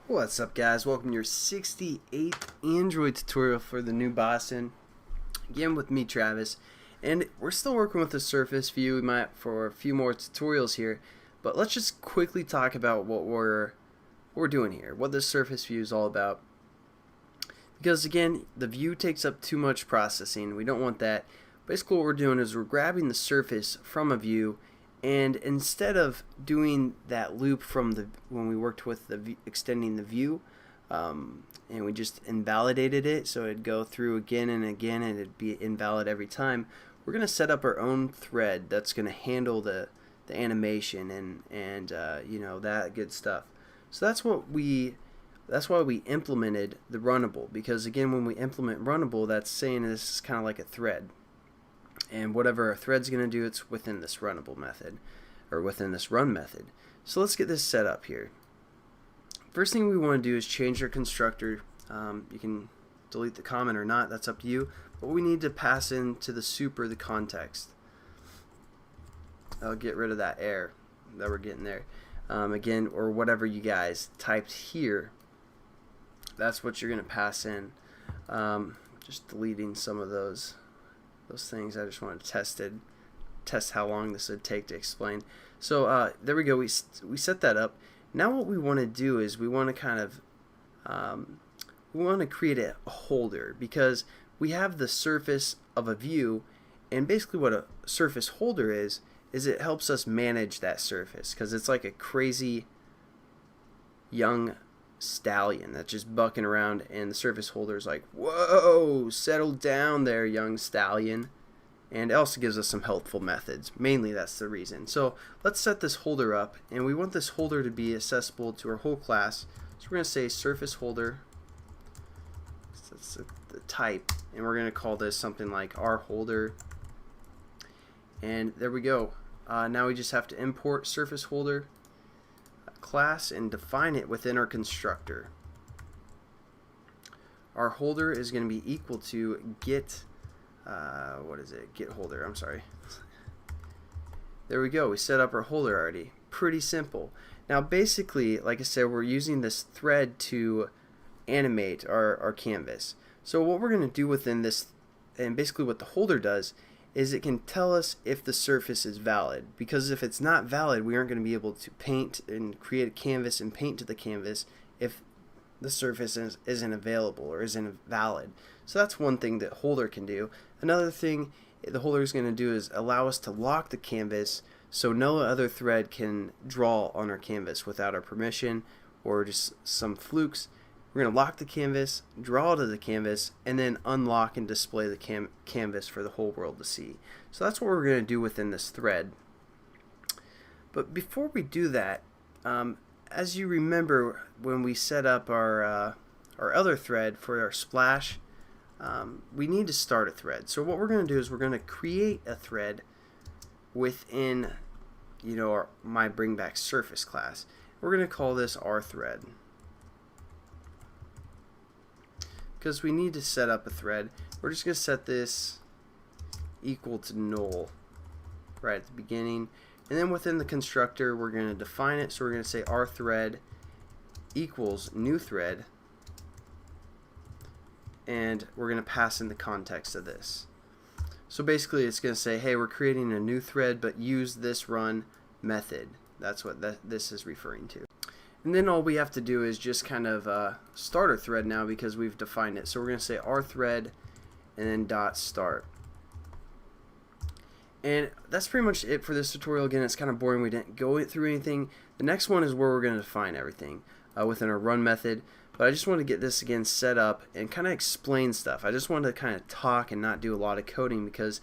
What's up, guys? Welcome to your 68th Android tutorial for the new Boston. Again with me, Travis, and we're still working with the Surface View. We might for a few more tutorials here, but let's just quickly talk about what we're doing here, what the Surface View is all about. Because again, the view takes up too much processing. We don't want that. Basically, what we're doing is we're grabbing the surface from a view, and instead of doing that loop from when we worked with the extending the view, and we just invalidated it, so it'd go through again and again, and it'd be invalid every time. We're gonna set up our own thread that's gonna handle the animation and you know, that good stuff. So that's why we implemented the runnable, because again, when we implement runnable, that's saying this is kind of like a thread. And whatever our thread's going to do, it's within this runnable method, or within this run method. So let's get this set up here. First thing we want to do is change our constructor. You can delete the comment or not, that's up to you. But we need to pass into the super the context. I'll get rid of that error that we're getting there. Again, or whatever you guys typed here, that's what you're going to pass in. Just deleting some of those things. I just wanted to test how long this would take to explain. So there we go. We set that up. Now what we want to do is we want to kind of we want to create a holder, because we have the surface of a view, and basically what a surface holder is it helps us manage that surface, because it's like a crazy young stallion that's just bucking around, and the surface holder is like, whoa, settle down there, young stallion. And it also gives us some helpful methods. Mainly that's the reason. So let's set this holder up, and we want this holder to be accessible to our whole class. So we're going to say surface holder, so that's the type, and we're going to call this something like our holder. And there we go. Now we just have to import surface holder class and define it within our constructor. Our holder is going to be equal to get get holder, I'm sorry. There we go, we set up our holder already. Pretty simple. Now basically, like I said, we're using this thread to animate our canvas. So what we're going to do within this, and basically what the holder does, is it can tell us if the surface is valid, because if it's not valid, we aren't going to be able to paint and create a canvas and paint to the canvas if the surface isn't available or isn't valid. So that's one thing that holder can do. Another thing the holder is going to do is allow us to lock the canvas so no other thread can draw on our canvas without our permission, or just some flukes. We're going to lock the canvas, draw to the canvas, and then unlock and display the canvas for the whole world to see. So that's what we're going to do within this thread. But before we do that, as you remember when we set up our other thread for our splash, we need to start a thread. So what we're going to do is we're going to create a thread within, you know, my bring back surface class. We're going to call this our thread, because we need to set up a thread. We're just going to set this equal to null right at the beginning, and then within the constructor we're going to define it. So we're going to say our thread equals new thread, and we're going to pass in the context of this. So basically it's going to say, hey, we're creating a new thread, but use this run method. That's what this is referring to. And then all we have to do is just kind of start our thread now, because we've defined it. So we're going to say our thread and then dot start. And that's pretty much it for this tutorial. Again, it's kind of boring. We didn't go through anything. The next one is where we're going to define everything within our run method. But I just want to get this again set up and kind of explain stuff. I just wanted to kind of talk and not do a lot of coding, because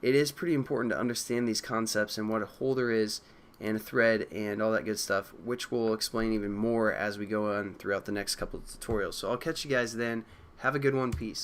it is pretty important to understand these concepts and what a holder is and a thread and all that good stuff, which we'll explain even more as we go on throughout the next couple of tutorials. So I'll catch you guys then. Have a good one. Peace.